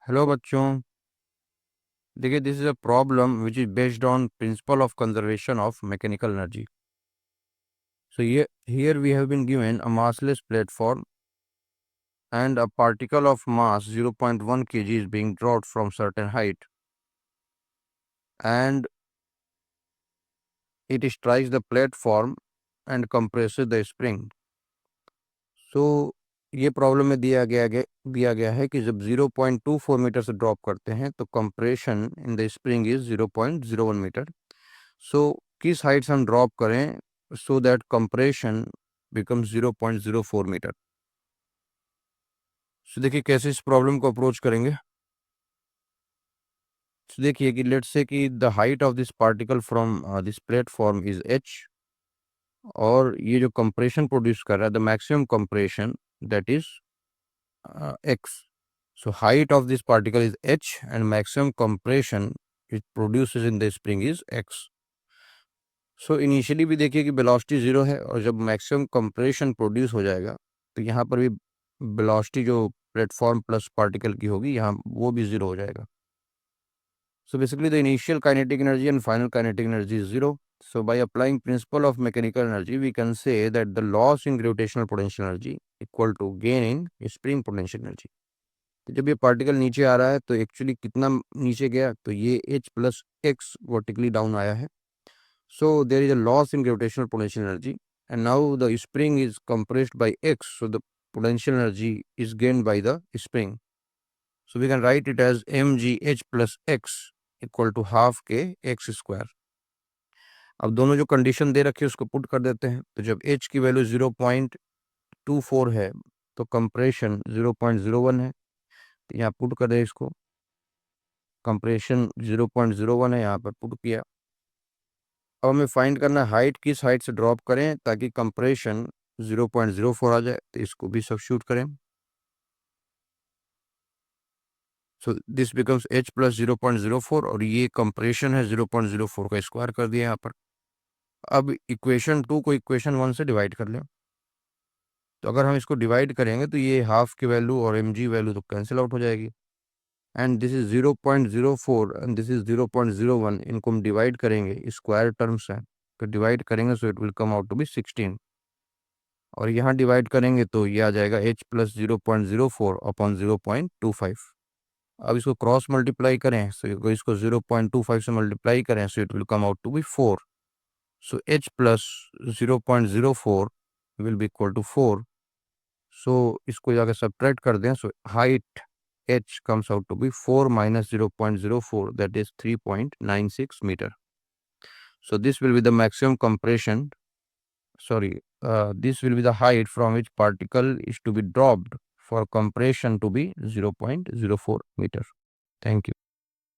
Hello बच्चों। देखिए, this is a problem which is based on principle of conservation of mechanical energy. So here we have been given a massless platform and a particle of mass 0.1 kg is being dropped from certain height, and it strikes the platform and compresses the spring. So ये problem में दिया गया है कि जब 0.24 metre से drop करते हैं तो compression in the spring is 0.01 metre. So किस हाइट से हम ड्रॉप करें so that compression becomes 0.04 metre. So देखिए कैसे इस प्रॉब्लम को अप्रोच करेंगे. सो देखिए कि लेट्स से कि the height of this particle from this platform is h, और ये जो कंप्रेशन प्रोड्यूस कर रहा है the maximum compression that is x. So height of this particle is h and maximum compression it produces in the spring is x. So initially भी देखिए कि velocity zero है, और जब मैक्सिमम कंप्रेशन प्रोड्यूस हो जाएगा तो यहाँ पर भी वेलोसिटी जो प्लेटफॉर्म प्लस पार्टिकल की होगी यहाँ वो भी ज़ीरो हो जाएगा. So basically the initial kinetic energy and final kinetic energy is zero. So by applying principle of mechanical energy we can say that the loss in gravitational potential energy equal to gain in spring potential energy. तो जब ये particle नीचे आ रहा है तो actually कितना नीचे गया, तो ये h plus x vertically down आया है. So there is a loss in gravitational potential energy, and now the spring is compressed by x, so the potential energy is gained by the spring. So we can write it as mgh plus x equal to half k x square. अब दोनों जो condition दे रखी है उसको put कर देते हैं. तो जब h की वैल्यू 0.24 है तो कंप्रेशन 0.01 है, तो यहाँ पुट कर दे इसको. कंप्रेशन 0.01 है, यहाँ पर पुट किया. अब हमें फाइंड करना है हाइट किस हाइट से ड्रॉप करें ताकि कंप्रेशन 0.04 आ जाए, तो इसको भी सब्स्टिट्यूट करें. So this becomes h plus 0.04, और ये कंप्रेशन है 0.04 का स्क्वायर कर दिया यहाँ पर. अब इक्वेशन 2 को इक्वेशन 1 से डिवाइड कर लें. तो अगर हम इसको डिवाइड करेंगे तो ये हाफ की वैल्यू और mg वैल्यू तो कैंसिल आउट हो जाएगी, and this is 0.04 and this is 0.01. इनको हम डिवाइड करेंगे, स्क्वायर टर्म्स हैं तो डिवाइड करेंगे, so it will come out to be 16. और यहाँ डिवाइड करेंगे तो ये आ जाएगा h प्लस 0.04 अपॉन 0.25. अब इसको क्रॉस मल्टीप्लाई करें, सो इसको 0.25 से मल्टीप्लाई करें, so it will come out to be 4. So h plus 0.04 will be equal to 4. So इसको जाकर सब्ट्रैक्ट कर दें, so height h comes out to be 4 minus 0.04, that is 3.96 meter. So this will be the maximum compression, this will be the height from which particle is to be dropped for compression to be 0.04 meter. Thank you.